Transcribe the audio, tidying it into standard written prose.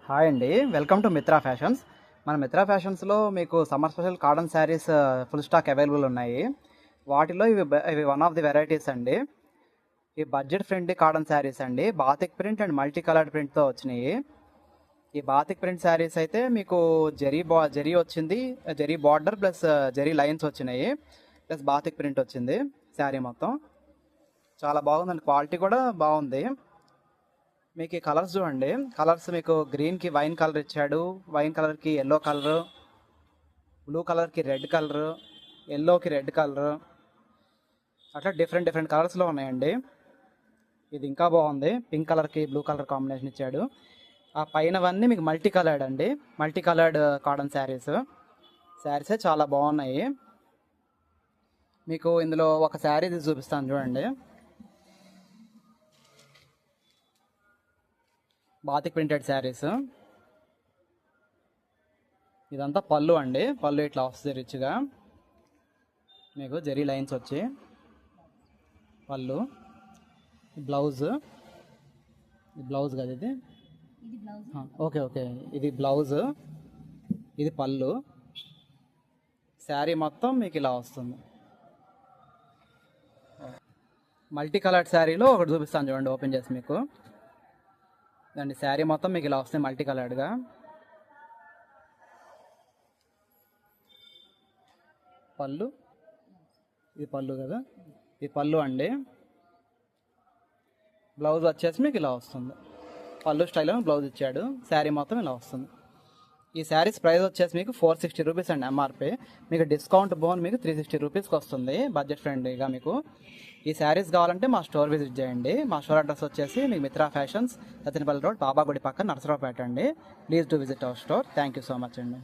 Hi అండి, welcome to Mitra fashions. మన మిత్రా ఫ్యాషన్స్లో మీకు summer special cotton saris full stock available ఉన్నాయి. వాటిలో ఇవి వన్ ఆఫ్ ది వెరైటీస్ అండి. ఈ బడ్జెట్ ఫ్రెండ్లీ కాటన్ శారీస్ అండి. Batik print and multi coloured ప్రింట్తో వచ్చినాయి. ఈ బాతిక్ ప్రింట్ శారీస్ అయితే మీకు జరీ వచ్చింది, zari border plus zari lines వచ్చినాయి, ప్లస్ బాతిక్ ప్రింట్ వచ్చింది. శారీ మొత్తం చాలా బాగుందండి, క్వాలిటీ కూడా బాగుంది. మీకు ఈ కలర్స్ చూడండి, కలర్స్ మీకు గ్రీన్కి వైన్ కలర్ ఇచ్చాడు, వైన్ కలర్కి ఎల్లో కలరు, బ్లూ కలర్కి రెడ్ కలరు, ఎల్లోకి రెడ్ కలరు, అట్లా డిఫరెంట్ డిఫరెంట్ కలర్స్లో ఉన్నాయండి. ఇది ఇంకా బాగుంది, పింక్ కలర్కి బ్లూ కలర్ కాంబినేషన్ ఇచ్చాడు. ఆ పైనవన్నీ మీకు మల్టీ కలర్డ్ అండి, మల్టీ కలర్డ్ కాటన్ శారీసే చాలా బాగున్నాయి. మీకు ఇందులో ఒక శారీ చూపిస్తాను చూడండి. Batik printed saris. ఇదంతా పళ్ళు అండి, పళ్ళు ఇట్లా వస్తుంది రిచ్గా, మీకు జరీ లైన్స్ వచ్చి పళ్ళు. బ్లౌజ్ కదా ఇది, ఓకే ఓకే, ఇది బ్లౌజ్, ఇది పళ్ళు. శారీ మొత్తం మీకు ఇలా వస్తుంది. మల్టీ కలర్డ్ శారీలో ఒకటి చూపిస్తాను చూడండి, ఓపెన్ చేసి మీకు. దాని శారీ మొత్తం మీకు ఇలా వస్తుంది మల్టీ కలర్డ్గా. పళ్ళు, ఇది పళ్ళు కదా, ఇది పళ్ళు అండి. బ్లౌజ్ వచ్చేసి మీకు ఇలా వస్తుంది, పళ్ళు స్టైల్లో బ్లౌజ్ ఇచ్చాడు. శారీ మొత్తం ఇలా వస్తుంది. ఈ శారీస్ ప్రైస్ వచ్చేసి మీకు 460 రూపీస్ అండి ఎంఆర్పీ. మీకు డిస్కౌంట్ బోన్ మీకు 360 రూపీస్కి వస్తుంది, బడ్జెట్ ఫ్రెండ్లీగా. మీకు ఈ శారీస్ కావాలంటే మా స్టోర్ విజిట్ చేయండి. మా స్టోర్ అడ్రస్ వచ్చేసి మీకు మిత్రా ఫ్యాషన్స్, సత్యనపల్లి రోడ్, బాబాగుడి పక్కన, నరసరావుపేట అండి. Please to visit our store. Thank you so much అండి.